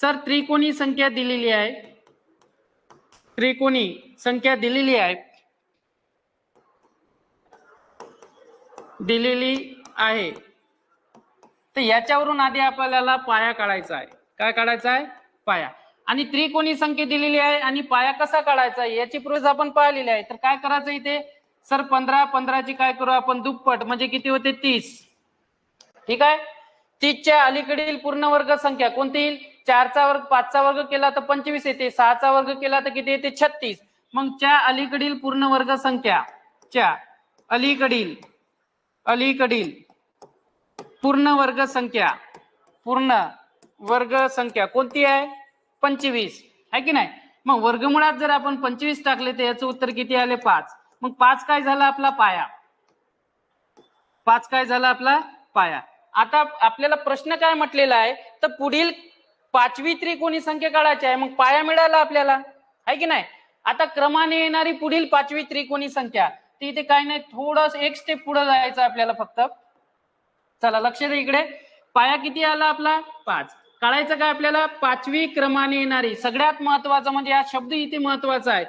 Sir त्रिकोणी संख्या दिलेली आहे, त्रिकोणी संख्या दिलेली आहे, तर याच्यावरून आधी आपल्याला पाया काढायचा आहे. काय काढायचा आहे? पाया. आणि त्रिकोणी संख्या दिलेली आहे आणि पाया कसा काढायचा आहे याची प्रोसेस आपण पाहिलेली आहे. तर काय करायचं इथे सर 15 ची काय करू आपण दुप्पट म्हणजे किती होते 30. ठीक आहे. 30 च्या अलीकडील पूर्ण वर्ग संख्या कोणती येईल? 4 चा वर्ग 5 चा वर्ग केला तर 25 येते, 6 चा वर्ग केला तर किती येते 36. मग च्या अलीकडील पूर्ण वर्ग संख्या, च्या अलीकडील पूर्ण वर्ग संख्या कोणती आहे? 25 आहे की नाही. मग वर्गमुळात जर आपण 25 टाकले तर याचं उत्तर किती आले? 5. मग 5 काय झाला आपला पाया, 5 काय झाला आपला पाया. आता आपल्याला प्रश्न काय म्हटलेला आहे तर पुढील 5वी त्रिकोणी संख्या काढायची आहे. मग पाया मिळाला आपल्याला, आहे की नाही. आता क्रमाने येणारी पुढील 5वी त्रिकोणी संख्या, ती इथे काय नाही, थोडस एक स्टेप पुढे जायचं आपल्याला फक्त. चला लक्ष द्या इकडे. पाया किती आला आपला? 5. काढायचं काय आपल्याला? 5वी क्रमाने येणारी. सगळ्यात महत्वाचं म्हणजे हा शब्द इथे महत्वाचा आहे.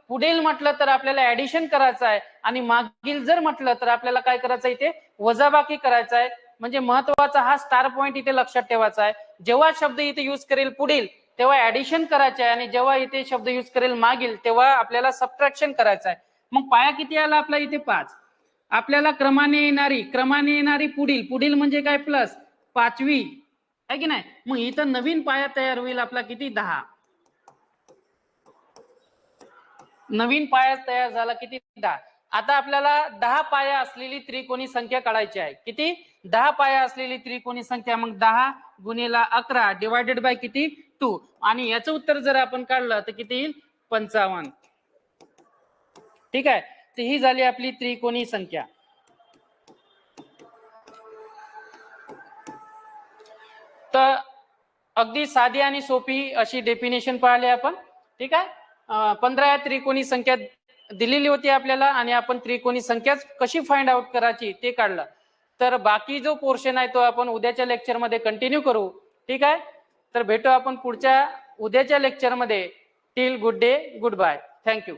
पुढील म्हटलं तर आपल्याला ऍडिशन करायचं आहे आणि मागील जर म्हटलं तर आपल्याला काय करायचं इथे वजाबाकी करायचं आहे. म्हणजे महत्वाचा हा स्टार पॉइंट इथे लक्षात ठेवायचा आहे. जेव्हा शब्द इथे यूज करेल पुढील तेव्हा ऍडिशन करायचं आहे आणि जेव्हा इथे शब्द यूज करेल मागील तेव्हा आपल्याला सबट्रॅक्शन करायचं आहे. मग पाया किती आला आपला इथे? 5. आपल्याला क्रमाने येणारी पुढील म्हणजे काय? प्लस 5वी आहे की नाही. मग इथं नवीन पाया तयार होईल आपला किती? 10. नवीन पाया तयार झाला किती? 10. आता आपल्याला 10 पाया असलेली त्रिकोणी संख्या काढायची आहे. किती? 10 पाया असलेली त्रिकोणी संख्या. मग 10 गुणिले 11 डिवायडेड बाय किती? 2. आणि याचं उत्तर जर आपण काढलं तर किती येईल? 55. ठीक आहे. तर ही झाली आपली त्रिकोणी संख्या. तर अगदी साधी आणि सोपी अशी डेफिनेशन पाहिली आपण. ठीक आहे. 15 त्रिकोणी संख्या दिलेली होती आपल्याला आणि आपण त्रिकोणी संख्या कशी फाइंड आउट करायची ते काढलं. तर बाकी जो पोर्शन आहे तो आपण उद्याच्या लेक्चरमध्ये कंटिन्यू करू. ठीक आहे. तर भेटू आपण पुढच्या उद्याच्या लेक्चरमध्ये. Till good day, goodbye. Thank you.